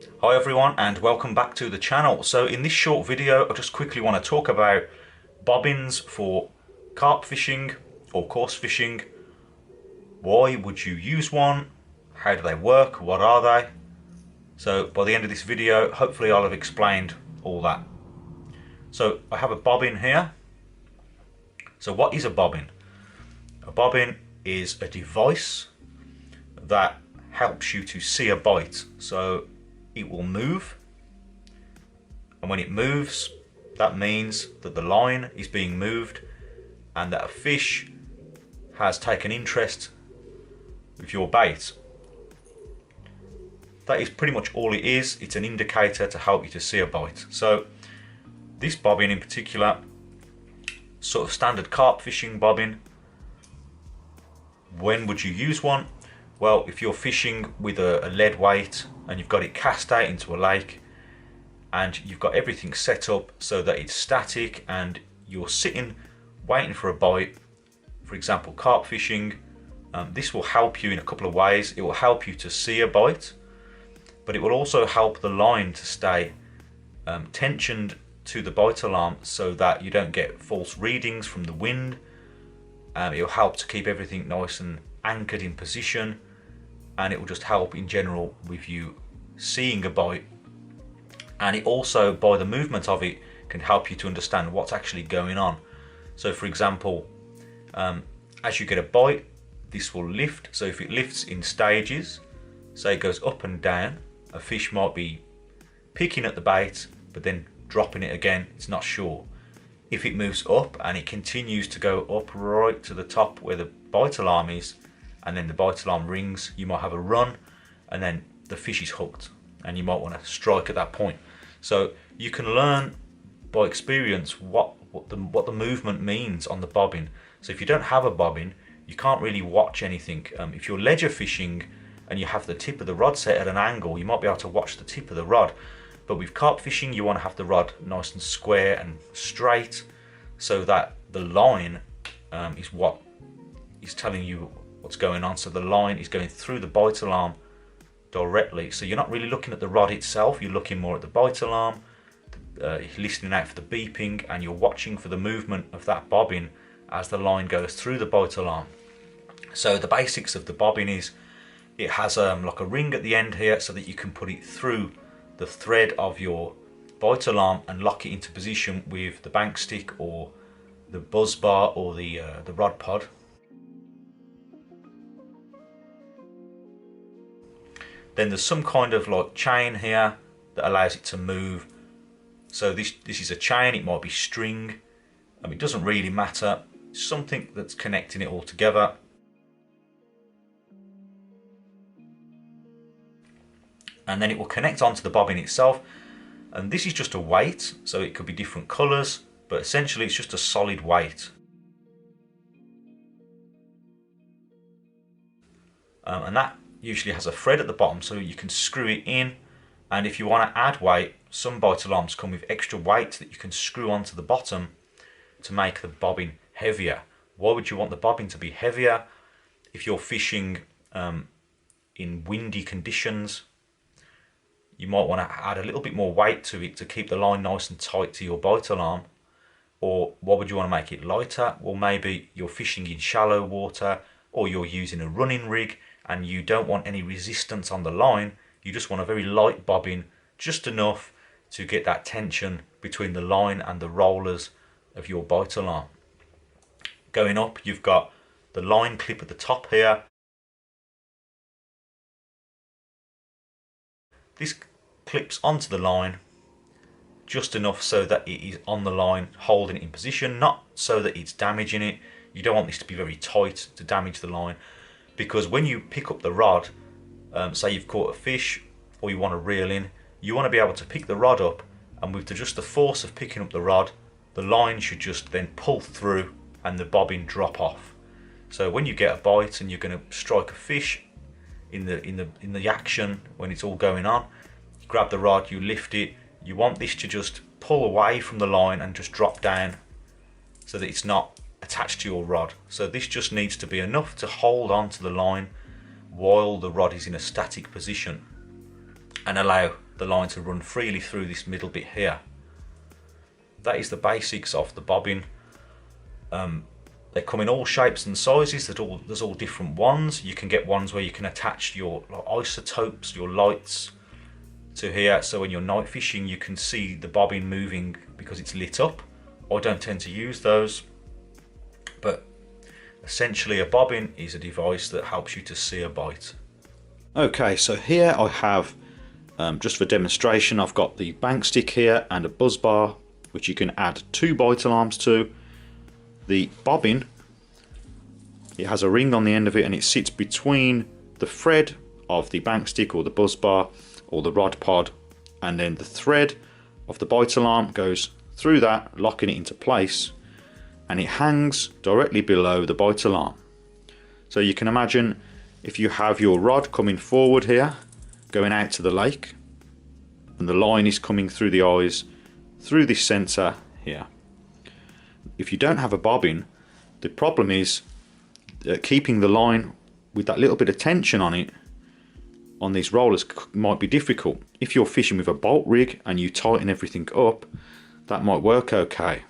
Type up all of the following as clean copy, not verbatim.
Hi everyone and welcome back to the channel. So in this short video I just quickly want to talk about bobbins for carp fishing or coarse fishing. Why would you use one? How do they work? What are they? So by the end of this video hopefully I'll have explained all that. So I have a bobbin here. So what is a bobbin? A bobbin is a device that helps you to see a bite. So it will move, and when it moves, that means that the line is being moved and that a fish has taken interest with your bait. That is pretty much all it is. It's an indicator to help you to see a bite. So this bobbin in particular, sort of standard carp fishing bobbin. When would you use one? Well, if you're fishing with a lead weight and you've got it cast out into a lake and you've got everything set up so that it's static and you're sitting waiting for a bite, for example carp fishing, this will help you in a couple of ways. It will help you to see a bite, but it will also help the line to stay tensioned to the bite alarm so that you don't get false readings from the wind. It will help to keep everything nice and anchored in position, and it will just help in general with you seeing a bite. And it also, by the movement of it, can help you to understand what's actually going on. So for example, as you get a bite, this will lift. So if it lifts in stages, say it goes up and down, a fish might be picking at the bait but then dropping it again, it's not sure. If it moves up and it continues to go up right to the top where the bite alarm is, and then the bite alarm rings, you might have a run and then the fish is hooked and you might want to strike at that point. So you can learn by experience what the movement means on the bobbin. So if you don't have a bobbin, you can't really watch anything. If you're ledger fishing and you have the tip of the rod set at an angle, you might be able to watch the tip of the rod. But with carp fishing, you want to have the rod nice and square and straight so that the line is what is telling you what's going on. So the line is going through the bite alarm directly. So you're not really looking at the rod itself, you're looking more at the bite alarm, you're listening out for the beeping, and you're watching for the movement of that bobbin as the line goes through the bite alarm. So the basics of the bobbin is it has like a ring at the end here so that you can put it through the thread of your bite alarm and lock it into position with the bank stick or the buzz bar or the rod pod. Then there's some kind of like chain here that allows it to move. So this is a chain, it might be string, it doesn't really matter. It's something that's connecting it all together. And then it will connect onto the bobbin itself, and this is just a weight, so it could be different colours, but essentially it's just a solid weight. And that usually has a thread at the bottom so you can screw it in, and if you want to add weight, some bite alarms come with extra weight that you can screw onto the bottom to make the bobbin heavier. Why would you want the bobbin to be heavier? If you're fishing in windy conditions, you might want to add a little bit more weight to it to keep the line nice and tight to your bite alarm. Or what would you want to make it lighter? Well, maybe you're fishing in shallow water or you're using a running rig and you don't want any resistance on the line. You just want a very light bobbin, just enough to get that tension between the line and the rollers of your bite alarm. Going up, you've got the line clip at the top here. This clips onto the line just enough so that it is on the line, holding it in position, not so that it's damaging it. You don't want this to be very tight to damage the line, because when you pick up the rod, say you've caught a fish or you want to reel in, you want to be able to pick the rod up, and with just the force of picking up the rod, the line should just then pull through and the bobbin drop off. So when you get a bite and you're going to strike a fish in the action, when it's all going on, you grab the rod, you lift it, you want this to just pull away from the line and just drop down so that it's not attached to your rod. So this just needs to be enough to hold on to the line while the rod is in a static position and allow the line to run freely through this middle bit here. That is the basics of the bobbin. They come in all shapes and sizes. There's all different ones. You can get ones where you can attach your isotopes, your lights to here, so when you're night fishing you can see the bobbin moving because it's lit up. I don't tend to use those, but essentially a bobbin is a device that helps you to see a bite. Okay, so here I have, just for demonstration, I've got the bank stick here and a buzz bar which you can add 2 bite alarms to. The bobbin, it has a ring on the end of it and it sits between the thread of the bank stick or the buzz bar or the rod pod, and then the thread of the bite alarm goes through that, locking it into place, and it hangs directly below the bite alarm. So you can imagine if you have your rod coming forward here, going out to the lake, and the line is coming through the eyes, through this sensor here. If you don't have a bobbin, the problem is keeping the line with that little bit of tension on it, on these rollers, might be difficult. If you're fishing with a bolt rig and you tighten everything up, that might work okay.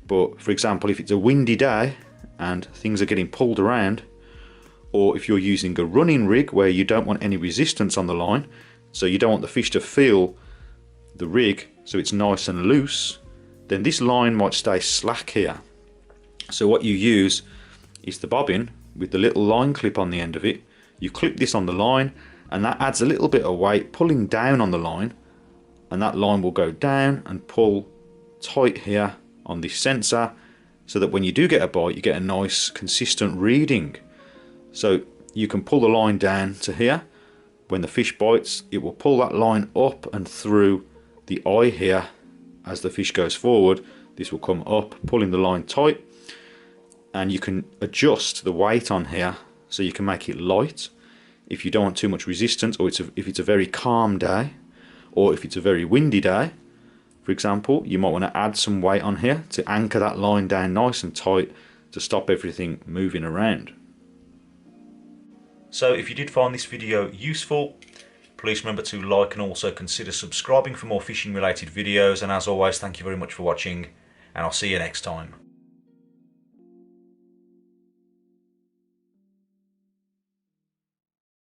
But for example, if it's a windy day and things are getting pulled around, or if you're using a running rig where you don't want any resistance on the line, so you don't want the fish to feel the rig so it's nice and loose, then this line might stay slack here. So what you use is the bobbin with the little line clip on the end of it. You clip this on the line and that adds a little bit of weight pulling down on the line, and that line will go down and pull tight here on this sensor, so that when you do get a bite you get a nice consistent reading. So you can pull the line down to here. When the fish bites, it will pull that line up and through the eye here. As the fish goes forward, this will come up, pulling the line tight, and you can adjust the weight on here so you can make it light if you don't want too much resistance, or if it's a very calm day, or if it's a very windy day, for example, you might want to add some weight on here to anchor that line down nice and tight to stop everything moving around. So if you did find this video useful, please remember to like and also consider subscribing for more fishing related videos, and as always, thank you very much for watching, and I'll see you next time.